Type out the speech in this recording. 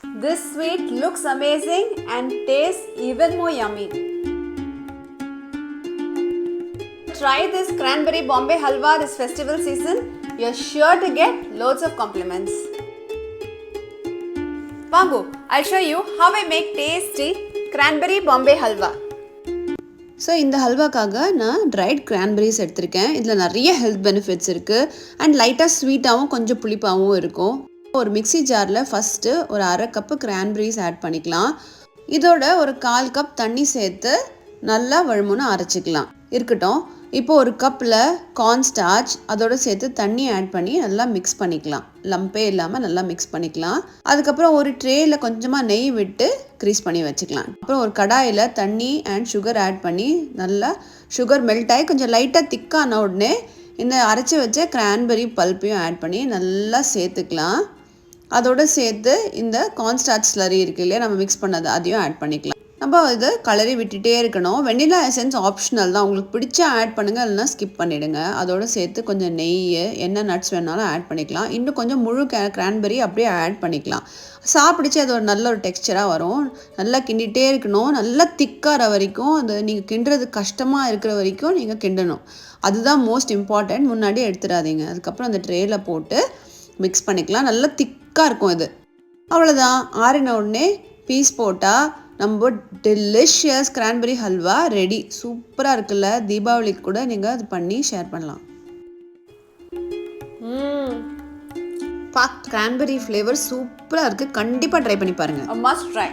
This sweet looks amazing and tastes even more yummy. Try this cranberry Bombay Halwa this festival season. You're sure to get loads of compliments. Vangu, I'll show you how I make tasty cranberry Bombay Halwa. So இந்த ஹல்வாக்காக நான் tried cranberries எடுத்திருக்கேன். இதில் நிறைய health benefits இருக்குது and லைட்டாக ஸ்வீட்டாகவும் கொஞ்சம் புளிப்பாகவும் இருக்கும். ஒரு மிக்ஸி ஜாரில் ஃபஸ்ட்டு ஒரு அரை கப்பு கிரான்பெரிஸ் ஆட் பண்ணிக்கலாம். இதோட ஒரு 1/4 கப் தண்ணி சேர்த்து நல்லா வழுமுன்னு அரைச்சிக்கலாம். இருக்கட்டும். இப்போ ஒரு கப்பில் கார்ன் ஸ்டார்ச் அதோடு சேர்த்து தண்ணி ஆட் பண்ணி நல்லா மிக்ஸ் பண்ணிக்கலாம். லம்பே இல்லாமல் நல்லா மிக்ஸ் பண்ணிக்கலாம். அதுக்கப்புறம் ஒரு ட்ரேயில் கொஞ்சமாக நெய் விட்டு க்ரீஸ் பண்ணி வச்சுக்கலாம். அப்புறம் ஒரு கடாயில் தண்ணி அண்ட் சுகர் ஆட் பண்ணி நல்லா சுகர் மெல்ட் ஆகி கொஞ்சம் லைட்டாக திக்கான உடனே இந்த அரைச்சி வச்ச கிரான்பெரி பல்ப்பையும் ஆட் பண்ணி நல்லா சேர்த்துக்கலாம். அதோடு சேர்த்து இந்த கார்ன் ஸ்டார்ச் ஸ்லரி இருக்குது இல்லையா, நம்ம மிக்ஸ் பண்ணது அதையும் ஆட் பண்ணிக்கலாம். நம்ம இதை கலரி விட்டுட்டே இருக்கணும். வெண்ணிலா எசன்ஸ் ஆப்ஷனல் தான், உங்களுக்கு பிடிச்சா ஆட் பண்ணுங்கள், இல்லைனா ஸ்கிப் பண்ணிவிடுங்க. அதோடு சேர்த்து கொஞ்சம் நெய், என்ன நட்ஸ் வேணாலும் ஆட் பண்ணிக்கலாம். இன்னும் கொஞ்சம் முழு கிரான்பெரி அப்படியே ஆட் பண்ணிக்கலாம். சாப்பிடுச்சு அது ஒரு நல்ல ஒரு டெக்ஸ்சராக வரும். நல்லா கிண்டிகிட்டே இருக்கணும். நல்லா திக்காகிற வரைக்கும், அது நீங்கள் கிண்டுறது கஷ்டமாக இருக்கிற வரைக்கும் நீங்கள் கிண்டணும். அதுதான் மோஸ்ட் இம்பார்ட்டண்ட். முன்னாடியே எடுத்துடாதீங்க. அதுக்கப்புறம் அந்த ட்ரேயில் போட்டு மிக்ஸ் பண்ணிக்கலாம். நல்லா திக்காக இருக்கும் இது. அவ்வளோதான். ஆறின உடனே பீஸ் போட்டால் நம்ம டெலிஷியஸ் கிரான்பெரி ஹல்வா ரெடி. சூப்பராக இருக்குல்ல. தீபாவளிக்கு கூட நீங்கள் அது பண்ணி ஷேர் பண்ணலாம். கிரான்பெரி ஃப்ளேவர் சூப்பராக இருக்குது. கண்டிப்பாக ட்ரை பண்ணி பாருங்கள். A must try.